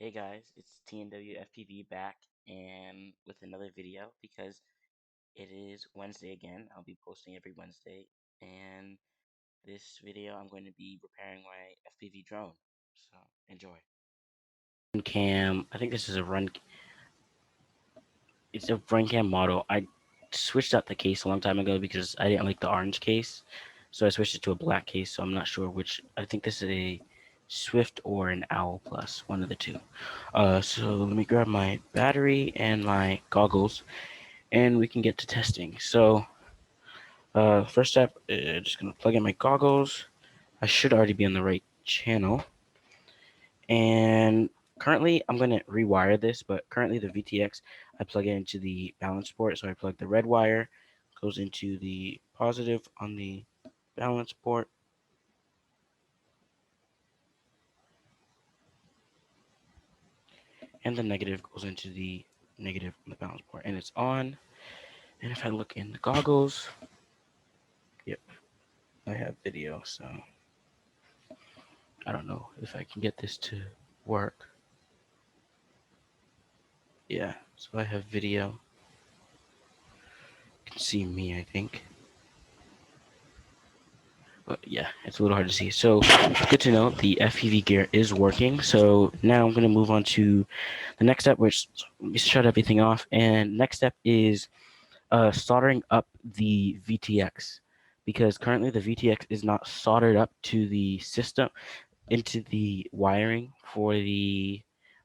Hey guys, it's TNW FPV back and with another video because it is Wednesday again. I'll be posting every Wednesday, and this video I'm going to be repairing my FPV drone. So enjoy. Cam, I think this is it's a run cam model. I switched out the case a long time ago because I didn't like the orange case, so I switched it to a black case. So I'm not sure which. I think this is a Swift or an Owl Plus, one of the two. So let me grab my battery and my goggles, and we can get to testing. So, first step, just gonna plug in my goggles. I should already be on the right channel. And currently, I'm gonna rewire this, but currently the VTX, I plug it into the balance port. So I plug the red wire, goes into the positive on the balance port. And the negative goes into the negative on the balance port, and it's on. And if I look in the goggles, yep, I have video, so I don't know if I can get this to work. Yeah, so I have video. You can see me, I think. But yeah, it's a little hard to see. So good to know the FPV gear is working. So now I'm going to move on to the next step, which let me shut everything off. And next step is soldering up the VTX, because currently the VTX is not soldered up to the system, into the wiring for the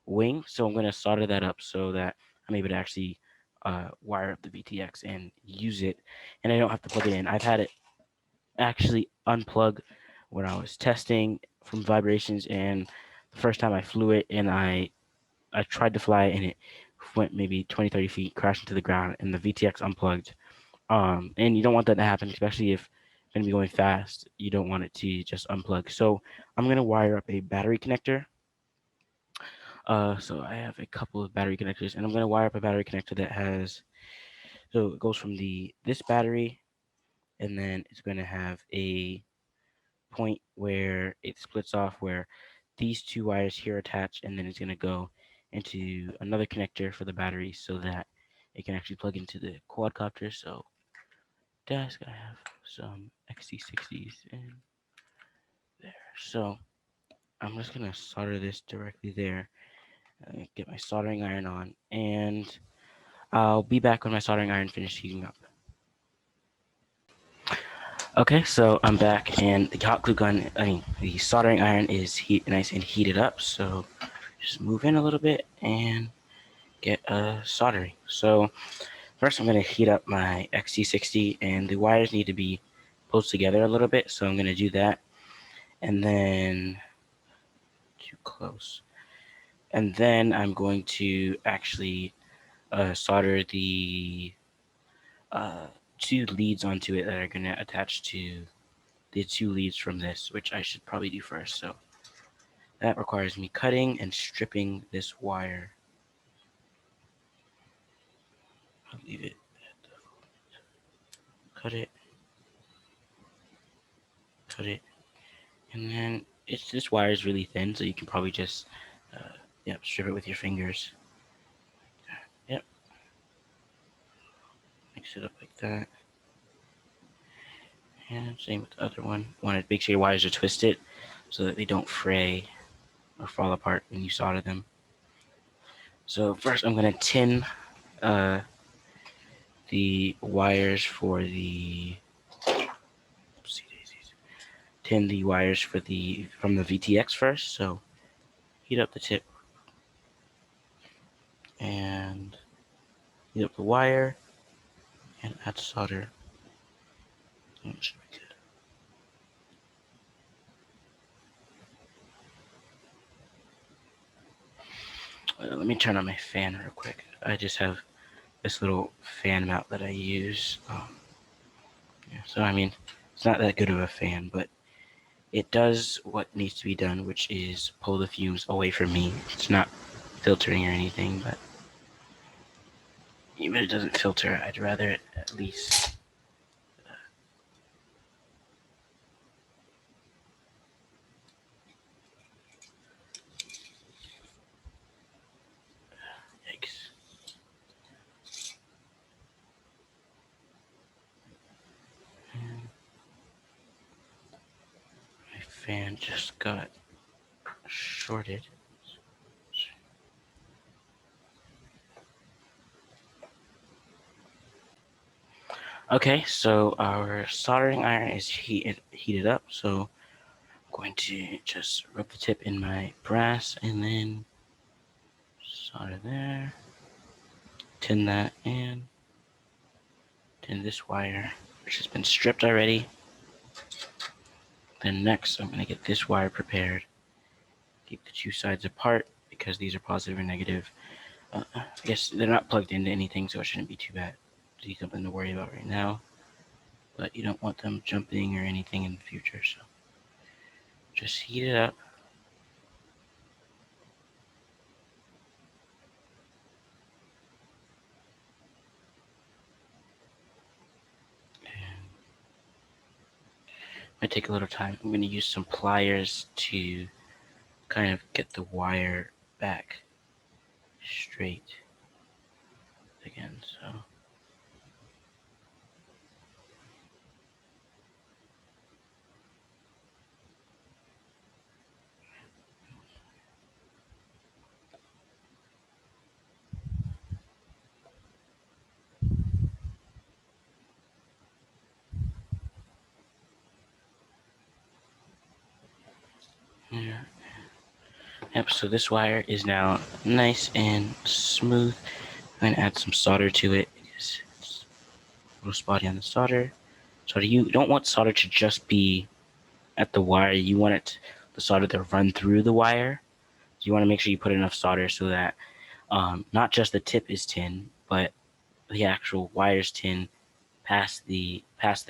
wing. So I'm going to solder that up so that I'm able to actually wire up the VTX and use it, and I don't have to plug it in. I've had it actually unplug when I was testing from vibrations, and the first time I flew it, and I tried to fly, and it went maybe 20-30 feet, crashed into the ground, and the VTX unplugged. And you don't want that to happen, especially if you're going to be going fast. You don't want it to just unplug. So I'm going to wire up a battery connector. So I have a couple of battery connectors, and I'm going to wire up a battery connector that has, so it goes from this battery, and then it's going to have a point where it splits off, where these two wires here attach, and then it's going to go into another connector for the battery so that it can actually plug into the quadcopter. So desk, I have some XT60s in there. So I'm just going to solder this directly there. Get my soldering iron on, and I'll be back when my soldering iron finishes heating up. Okay, so I'm back, and the hot glue gun, the soldering iron is nice and heated up. So just move in a little bit and get soldering. So first I'm going to heat up my XT60, and the wires need to be pulled together a little bit. So I'm going to do that, and then too close. And then I'm going to actually solder the uh, two leads onto it that are going to attach to the two leads from this, which I should probably do first. So that requires me cutting and stripping this wire. I'll leave it. Cut it. Cut it. And then this wire is really thin, so you can probably just strip it with your fingers. Yep. Mix it up like that. And same with the other one. Want to make sure your wires are twisted so that they don't fray or fall apart when you solder them. So first I'm going to tin the wires for the tin the wires for from the VTX first. So heat up the tip and heat up the wire and add solder. That should be good. Let me turn on my fan real quick. I just have this little fan mount that I use. So I mean, it's not that good of a fan, but it does what needs to be done, which is pull the fumes away from me. It's not filtering or anything, but even if it doesn't filter, I'd rather it at least fan just got shorted. Okay, so our soldering iron is heated up, so I'm going to just rub the tip in my brass and then solder there, tin that, and tin this wire, which has been stripped already. Then next, I'm going to get this wire prepared. Keep the two sides apart because these are positive and negative. I guess they're not plugged into anything, so it shouldn't be too bad. Be something to worry about right now. But you don't want them jumping or anything in the future, so just heat it up. It might take a little time. I'm going to use some pliers to kind of get the wire back straight again. So yeah. Yep, so this wire is now nice and smooth. I'm going to add some solder to it because it's a little spotty on the solder. So you don't want solder to just be at the wire. You want the solder to run through the wire. So you want to make sure you put enough solder so that not just the tip is tin, but the actual wire's tin past the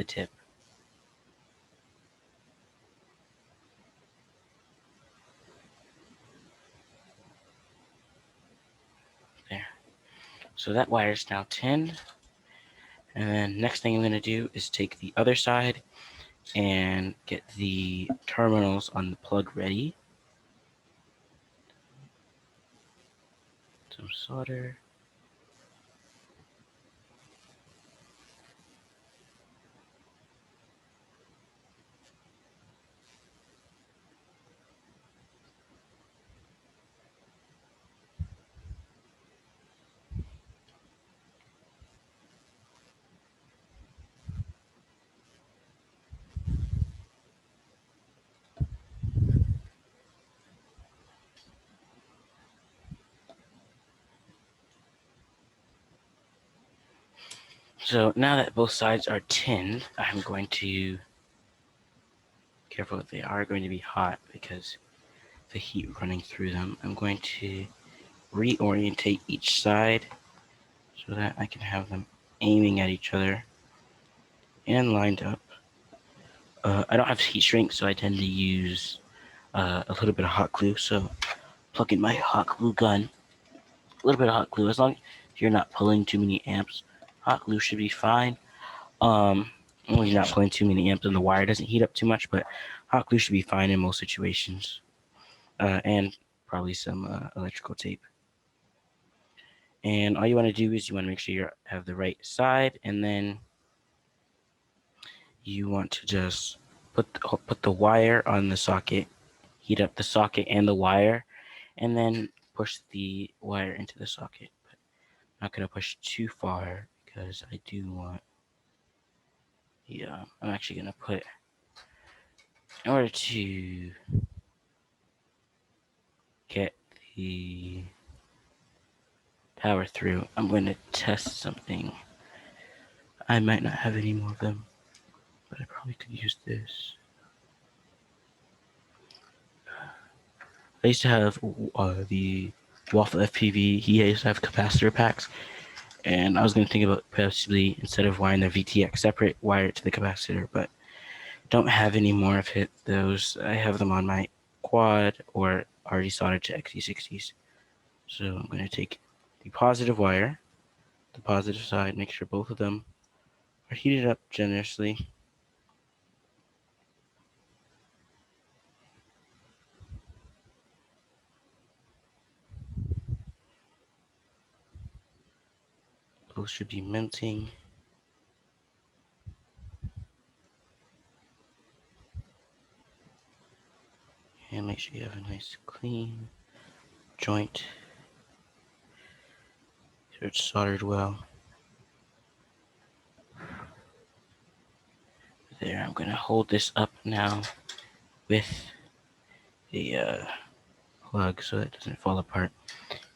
tip. There. So that wire is now tin. And then next thing I'm going to do is take the other side and get the terminals on the plug ready. Some solder. So now that both sides are tinned, I'm going to careful that they are going to be hot because the heat running through them. I'm going to reorientate each side so that I can have them aiming at each other and lined up. I don't have heat shrink, so I tend to use a little bit of hot glue. So plug in my hot glue gun. A little bit of hot glue, as long as you're not pulling too many amps, hot glue should be fine. Well, you're not pulling too many amps and the wire doesn't heat up too much, but hot glue should be fine in most situations. And probably some electrical tape. And all you want to do is you want to make sure you have the right side, and then you want to just put the wire on the socket, heat up the socket and the wire, and then push the wire into the socket. But I'm not going to push too far because I do want, yeah, I'm actually going to put, in order to get the power through, I'm going to test something. I might not have any more of them, but I probably could use this. I used to have the Waffle FPV. He used to have capacitor packs, and I was going to think about possibly, instead of wiring the VTX separate, wire it to the capacitor, but don't have any more of those. I have them on my quad or already soldered to XT60s. So I'm going to take the positive wire, the positive side, make sure both of them are heated up generously. Both should be melting. And make sure you have a nice clean joint. So it's soldered well. There, I'm going to hold this up now with the plug so it doesn't fall apart.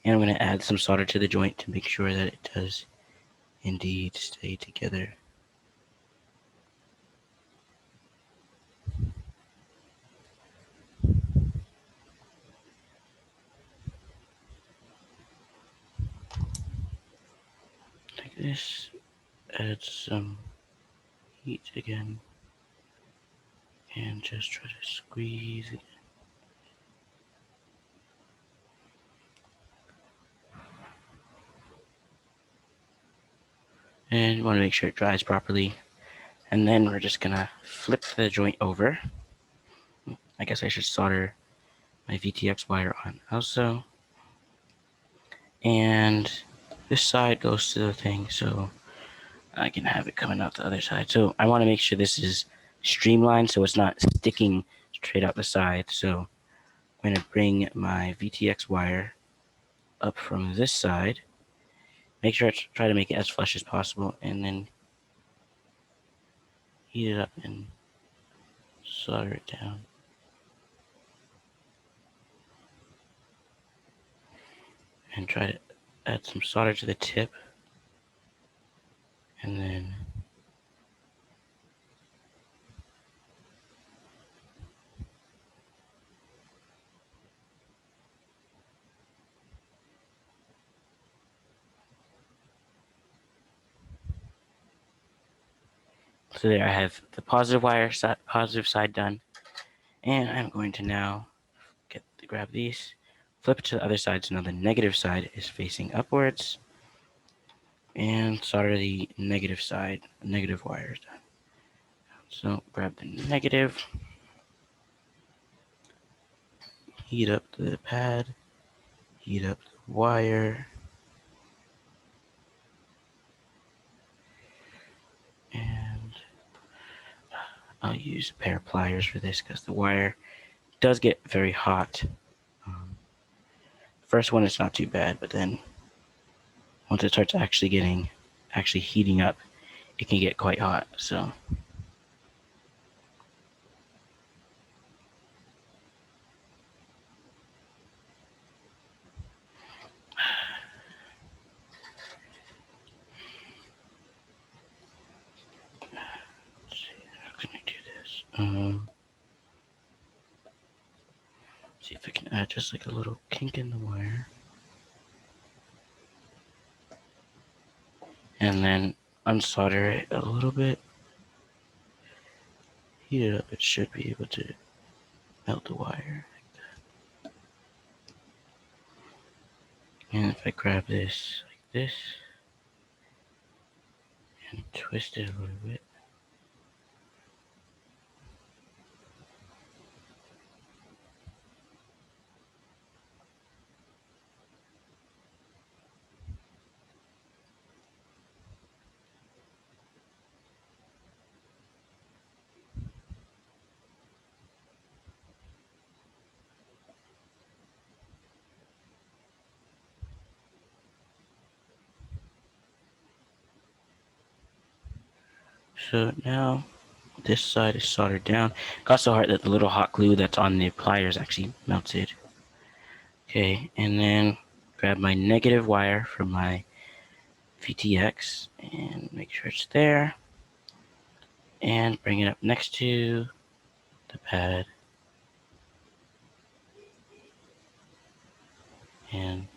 And I'm going to add some solder to the joint to make sure that it does indeed stay together. Like this. Add some heat again. And just try to squeeze it. And you want to make sure it dries properly. And then we're just going to flip the joint over. I guess I should solder my VTX wire on also. And this side goes to the thing, so I can have it coming out the other side. So I want to make sure this is streamlined so it's not sticking straight out the side. So I'm going to bring my VTX wire up from this side. Make sure I try to make it as flush as possible, and then heat it up and solder it down. And try to add some solder to the tip. And then so there I have the positive side done. And I'm going to now grab these, flip it to the other side so now the negative side is facing upwards, and solder the negative side, negative wires done. So grab the negative, heat up the pad, heat up the wire, and I'll use a pair of pliers for this because the wire does get very hot. First one is not too bad, but then once it starts actually heating up, it can get quite hot. So let's see, how can I do this? See if I can add just like a little kink in the wire. And then unsolder it a little bit. Heat it up, it should be able to melt the wire like that. And if I grab this like this and twist it a little bit. So now this side is soldered down. Got so hard that the little hot glue that's on the pliers actually melted. Okay, and then grab my negative wire from my VTX and make sure it's there. And bring it up next to the pad. And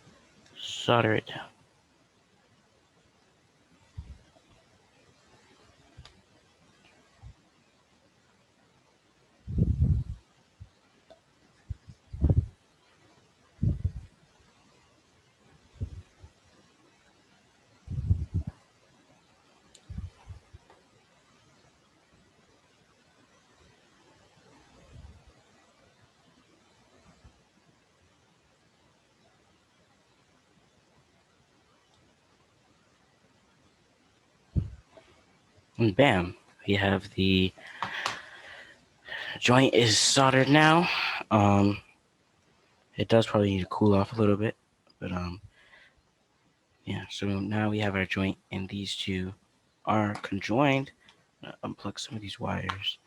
solder it down. And bam, we have the joint is soldered now. It does probably need to cool off a little bit, but yeah. So now we have our joint, and these two are conjoined. Unplug some of these wires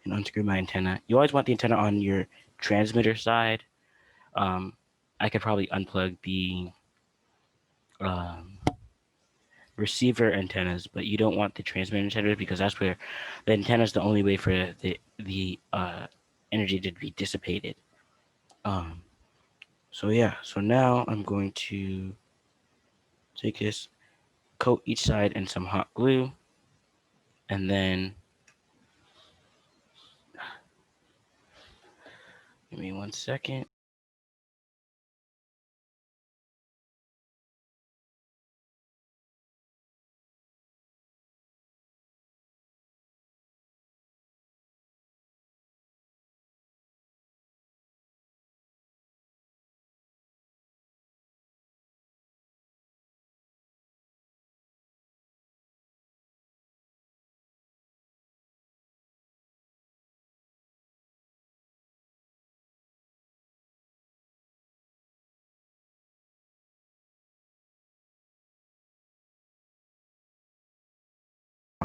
and unscrew my antenna. You always want the antenna on your transmitter side. I could probably unplug the um, receiver antennas, but you don't want the transmitter antennas because that's where the antenna is the only way for the energy to be dissipated. Um, so yeah, so now I'm going to take this, coat each side in some hot glue, and then give me 1 second.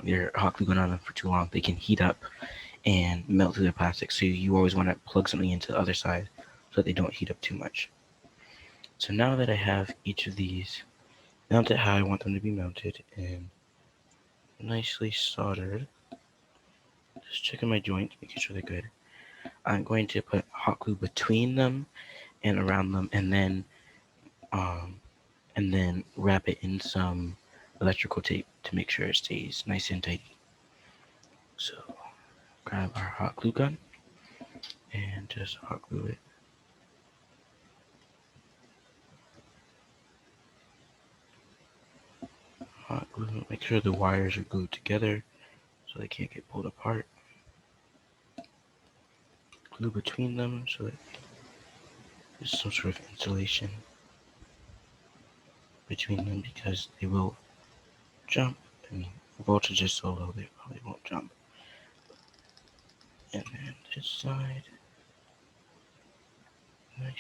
Your hot glue going on them for too long, they can heat up and melt through the plastic. So you always want to plug something into the other side so that they don't heat up too much. So now that I have each of these mounted how I want them to be mounted and nicely soldered, just checking my joints, making sure they're good. I'm going to put hot glue between them and around them, um, and then wrap it in some electrical tape to make sure it stays nice and tight. So grab our hot glue gun and just hot glue it. Hot glue. Make sure the wires are glued together so they can't get pulled apart. Glue between them so that there's some sort of insulation between them because they will jump. I mean, voltage is so low they probably won't jump. And then this side, nice.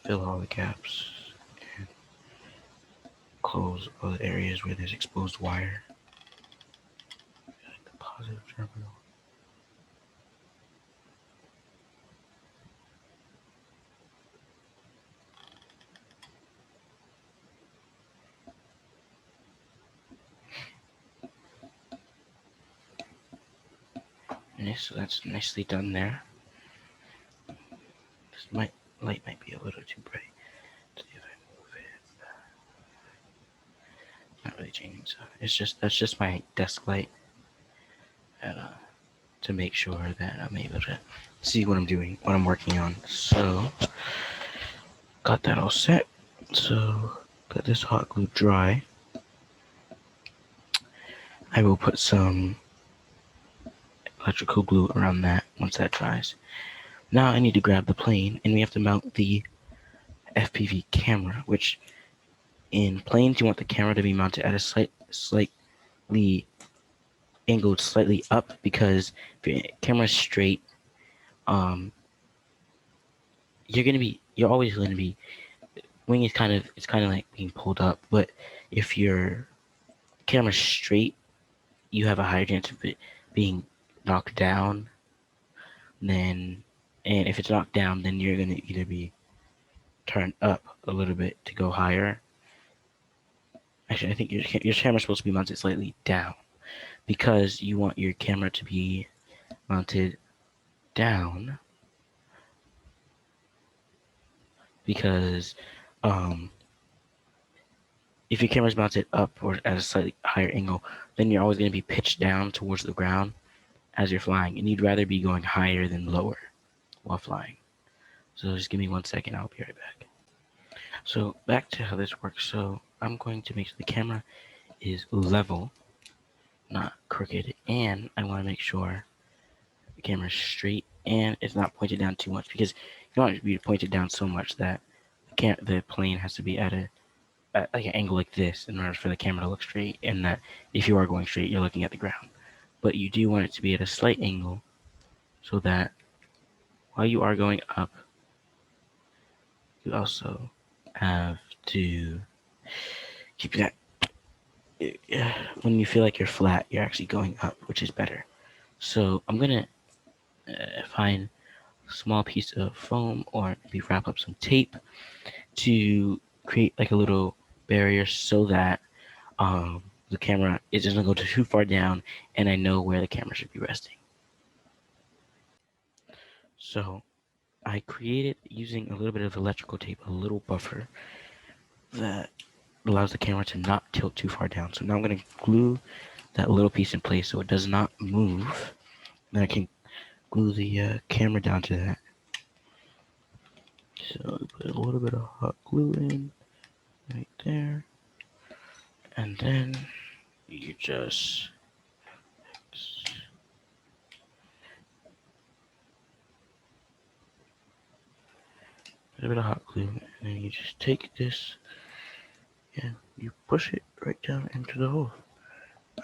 Fill all the gaps and close all the areas where there's exposed wire. Like the positive terminal. Okay, so that's nicely done there. This light might be a little too bright. Let's see if I move it. Not really changing, so that's just my desk light. And, to make sure that I'm able to see what I'm doing, what I'm working on. So got that all set. So got this hot glue dry. I will put some electrical glue around that once that dries. Now I need to grab the plane, and we have to mount the FPV camera, which in planes you want the camera to be mounted at a slightly angled slightly up, because if your camera's straight, you're always gonna be wing is it's kind of like being pulled up, but if your camera's straight, you have a higher chance of it being knocked down. And if it's knocked down, then you're gonna either be turned up a little bit to go higher. Actually, I think your camera's supposed to be mounted slightly down because you want your camera to be mounted down because if your camera's mounted up or at a slightly higher angle, then you're always going to be pitched down towards the ground as you're flying, and you'd rather be going higher than lower while flying. So just give me 1 second, I'll be right back. So back to how this works. So I'm going to make sure the camera is level, not crooked, and I want to make sure the camera is straight and it's not pointed down too much, because you don't want it to be pointed down so much that the plane has to be at like an angle like this in order for the camera to look straight, and that if you are going straight, you're looking at the ground. but you do want it to be at a slight angle so that while you are going up, you also have to keep that. When you feel like you're flat, you're actually going up, which is better. So I'm gonna find a small piece of foam or maybe wrap up some tape to create like a little barrier so that the camera it doesn't go too far down, and I know where the camera should be resting. So I created using a little bit of electrical tape, a little buffer that allows the camera to not tilt too far down. So now I'm going to glue that little piece in place so it does not move. Then I can glue the camera down to that. So put a little bit of hot glue in right there. And then you just a little bit of hot glue, and then you just take this and you push it right down into the hole,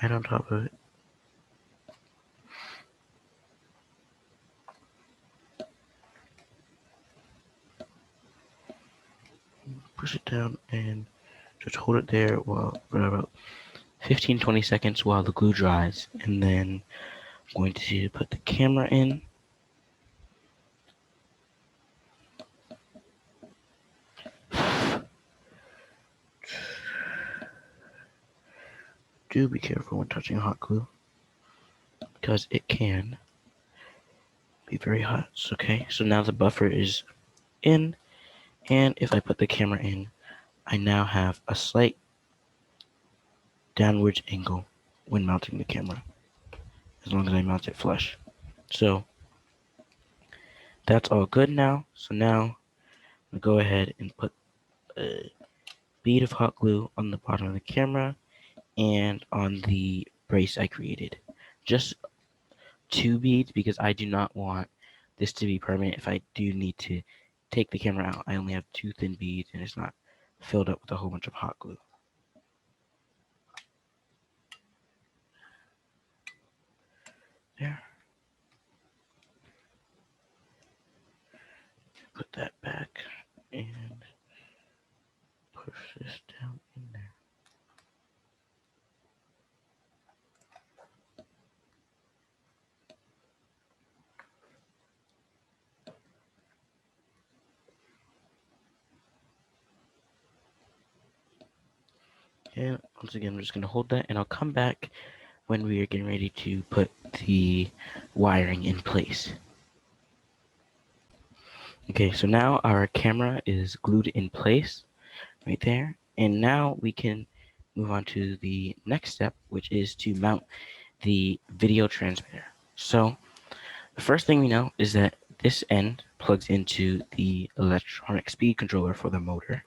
right on top of it. Push it down and just hold it there for about 15-20 seconds while the glue dries, and then I'm going to put the camera in. Do be careful when touching hot glue because it can be very hot. Okay, so now the buffer is in, and if I put the camera in, I now have a slight downwards angle when mounting the camera, as long as I mount it flush. So that's all good now. So now I'm gonna go ahead and put a bead of hot glue on the bottom of the camera and on the brace I created. Just 2 beads because I do not want this to be permanent. If I do need to take the camera out, I only have 2 thin beads and it's not filled up with a whole bunch of hot glue. There. Put that back and push this down in there. And once again, I'm just going to hold that and I'll come back when we are getting ready to put the wiring in place. Okay, so now our camera is glued in place right there. And now we can move on to the next step, which is to mount the video transmitter. So the first thing we know is that this end plugs into the electronic speed controller for the motor.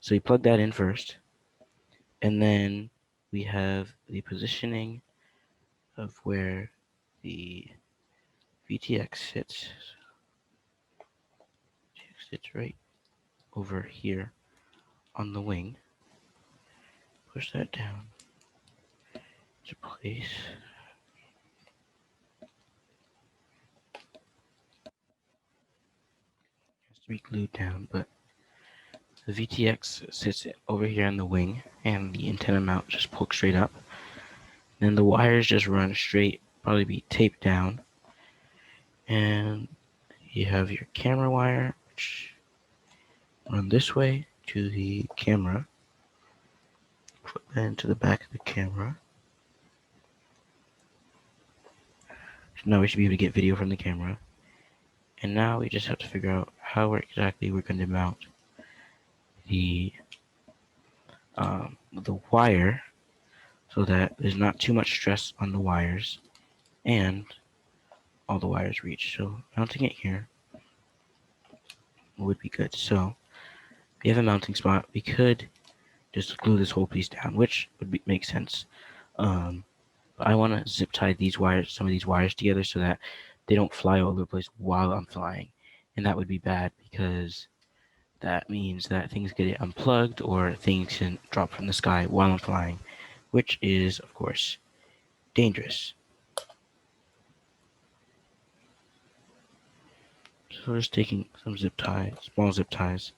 So we plug that in first, and then we have the positioning of where the VTX sits. Sits right over here on the wing. Push that down to place. Has to be glued down, but the VTX sits over here on the wing, and the antenna mount just pokes straight up. Then the wires just run straight, probably be taped down. And you have your camera wire, which run this way to the camera. Put that into the back of the camera. So now we should be able to get video from the camera. And now we just have to figure out how exactly we're going to mount the wire so that there's not too much stress on the wires and all the wires reach. So mounting it here would be good. So we have a mounting spot. We could just glue this whole piece down, which would make sense. But I want to zip tie some of these wires together so that they don't fly all over the place while I'm flying. And that would be bad because that means that things get unplugged or things can drop from the sky while I'm flying, which is, of course, dangerous. So we're just taking some zip ties, small zip ties,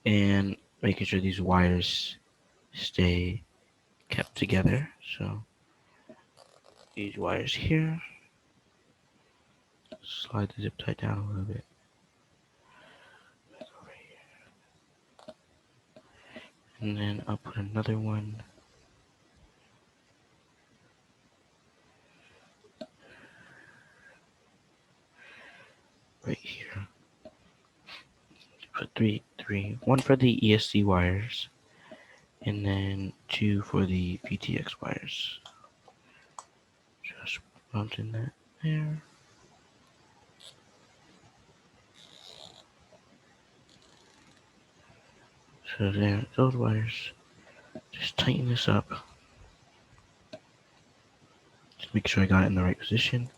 and making sure these wires stay kept together. So these wires here, slide the zip tie down a little bit. Over here. And then I'll put another one right here. Put three, one for the ESC wires, and then 2 for the VTX wires. Just mounting that there. So there, those wires. Just tighten this up. Just make sure I got it in the right position.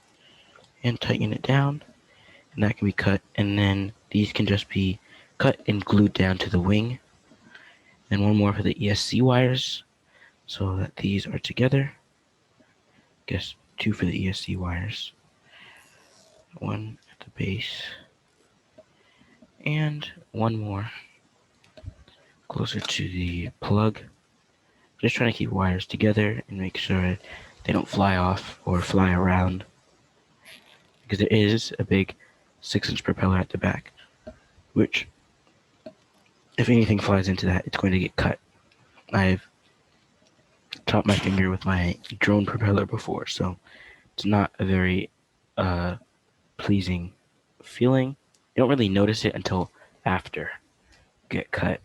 And tighten it down. And that can be cut. And then these can just be cut and glued down to the wing. Then one more for the ESC wires, so that these are together. Guess 2 for the ESC wires. One at the base. And one more closer to the plug. Just trying to keep wires together and make sure they don't fly off or fly around, because there is a big 6-inch propeller at the back, which if anything flies into that, it's going to get cut. I've chopped my finger with my drone propeller before, so it's not a very pleasing feeling. You don't really notice it until after you get cut,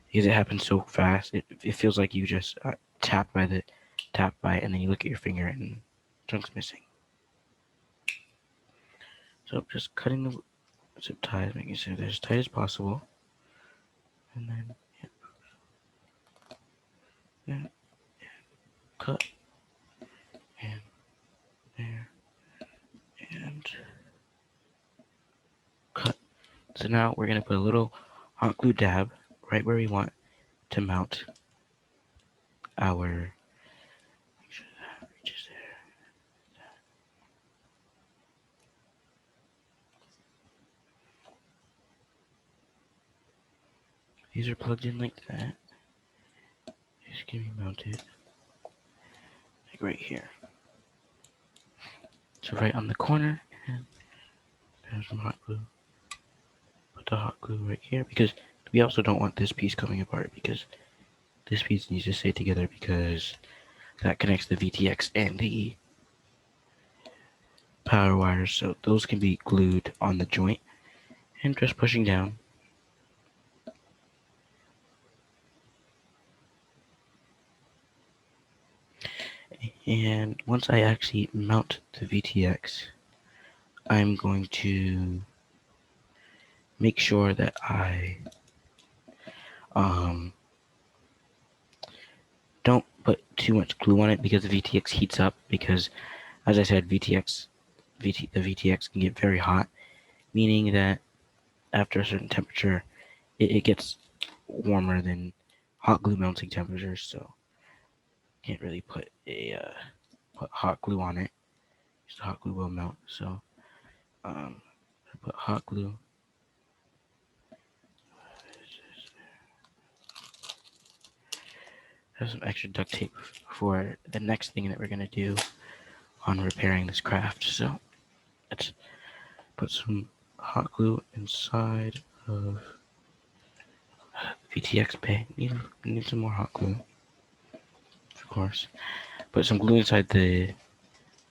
because it happens so fast. It feels like you just tap by, and then you look at your finger and chunk's missing. So just cutting the zip ties, making sure they're as tight as possible, and then cut, and there, and cut. So now we're gonna put a little hot glue dab right where we want to mount our. Make sure that reaches there. These are plugged in like that. These can be mounted like right here. So right on the corner, and there's some hot glue. Put the hot glue right here, because we also don't want this piece coming apart, because this piece needs to stay together, because that connects the VTX and the power wires, so those can be glued on the joint, and just pushing down. And once I actually mount the VTX, I'm going to make sure that I don't put too much glue on it, because the VTX heats up, because as I said, the VTX can get very hot, meaning that after a certain temperature, it gets warmer than hot glue melting temperatures, so can't really put hot glue on it. Just hot glue will melt, so I put hot glue. Have some extra duct tape for the next thing that we're gonna do on repairing this craft. So let's put some hot glue inside of VTX bay. Need some more hot glue, of course. Put some glue inside the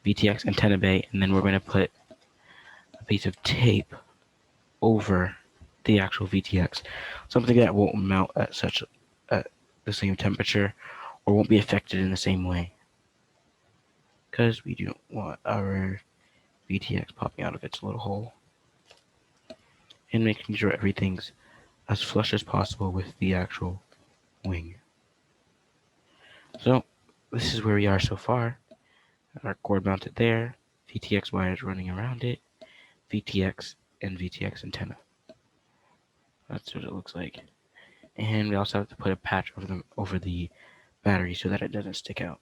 VTX antenna bay, and then we're gonna put a piece of tape over the actual VTX, something that won't melt at the same temperature, or won't be affected in the same way, because we don't want our VTX popping out of its little hole, and making sure everything's as flush as possible with the actual wing. So this is where we are so far. Our cord mounted there, VTX wires running around it, VTX and VTX antenna. That's what it looks like. And we also have to put a patch over the battery so that it doesn't stick out.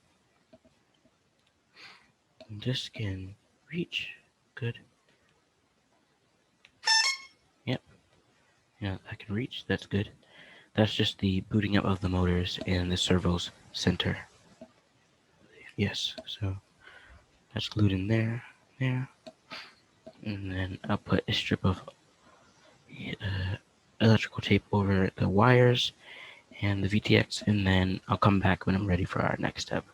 And this can reach good. Yeah, I can reach. That's good. That's just the booting up of the motors and the servos center. Yes, so that's glued in there, and then I'll put a strip of electrical tape over the wires and the VTX, and then I'll come back when I'm ready for our next step.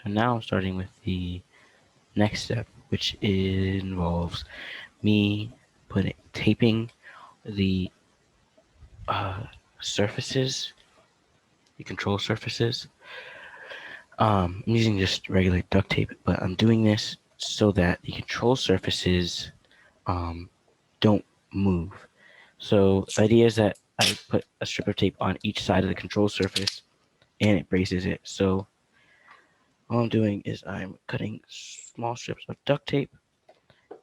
So now I'm starting with the next step, which involves me taping the uh, surfaces, the control surfaces. I'm using just regular duct tape, but I'm doing this so that the control surfaces um, don't move. So the idea is that I put a strip of tape on each side of the control surface and it braces it. So all I'm doing is I'm cutting small strips of duct tape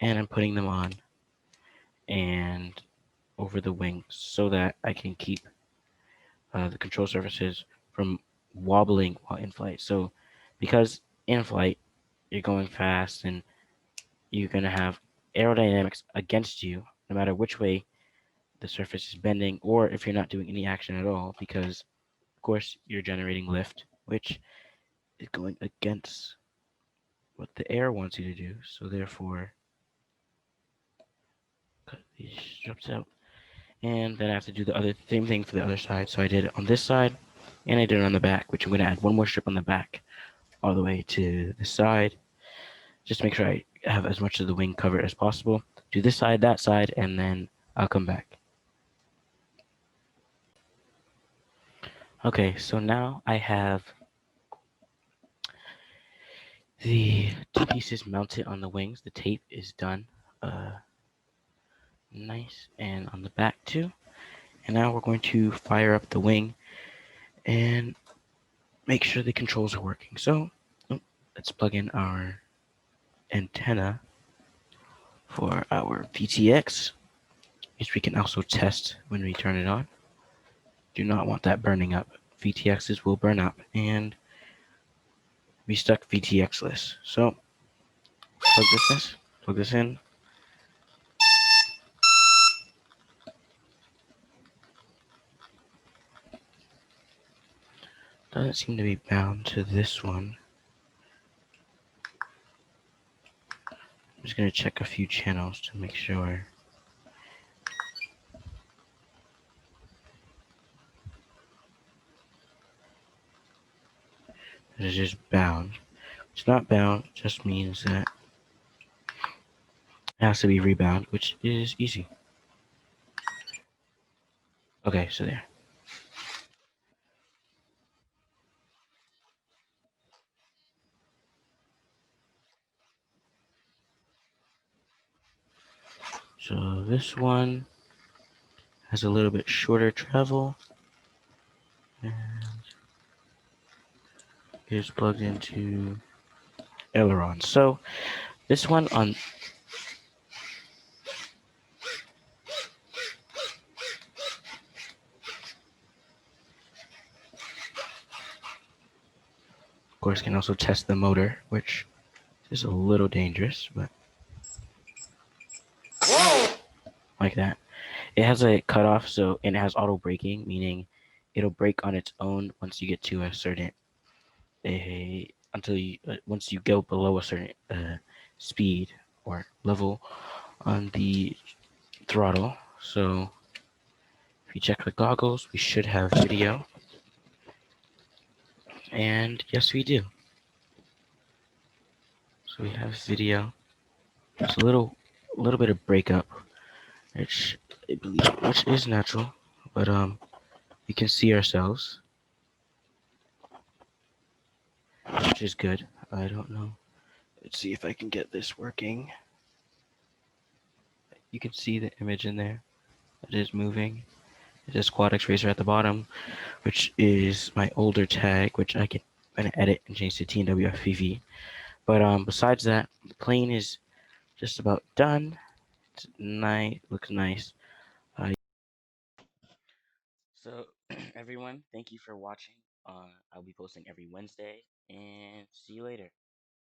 and I'm putting them on and over the wing so that I can keep the control surfaces from wobbling while in flight. So because in flight you're going fast and you're going to have aerodynamics against you no matter which way the surface is bending or if you're not doing any action at all, because of course you're generating lift, which is going against what the air wants you to do. So therefore, cut these strips out. And then I have to do the other same thing for the other side. So I did it on this side and I did it on the back, which I'm going to add one more strip on the back all the way to the side. Just make sure I have as much of the wing covered as possible. Do this side, that side, and then I'll come back. Okay, so now I have the two pieces mounted on the wings. The tape is done. Nice. And on the back too. And now we're going to fire up the wing and make sure the controls are working. So let's plug in our antenna for our VTX, which we can also test when we turn it on. Do not want that burning up. VTXs will burn up and be stuck VTX-less. So plug this in. Doesn't seem to be bound to this one. I'm just going to check a few channels to make sure. It is just bound. It's not bound, just means that it has to be rebound, which is easy. Okay, so there. So this one has a little bit shorter travel and is plugged into aileron. So this one on of course can also test the motor, which is a little dangerous, but like that. It has a cutoff, so and it has auto braking, meaning it'll brake on its own once you get to a certain until you once you go below a certain speed or level on the throttle. So if you check the goggles, we should have video, and yes, we do. So we have video. There's a little bit of breakup, which I believe, which is natural, but we can see ourselves, which is good. I don't know. Let's see if I can get this working. You can see the image in there. It is moving, There's a quad X Racer at the bottom, which is my older tag, which I can edit and change to TNW FPV. But besides that, the plane is just about done. It's nice, looks nice. So everyone, thank you for watching. I'll be posting every Wednesday, and see you later.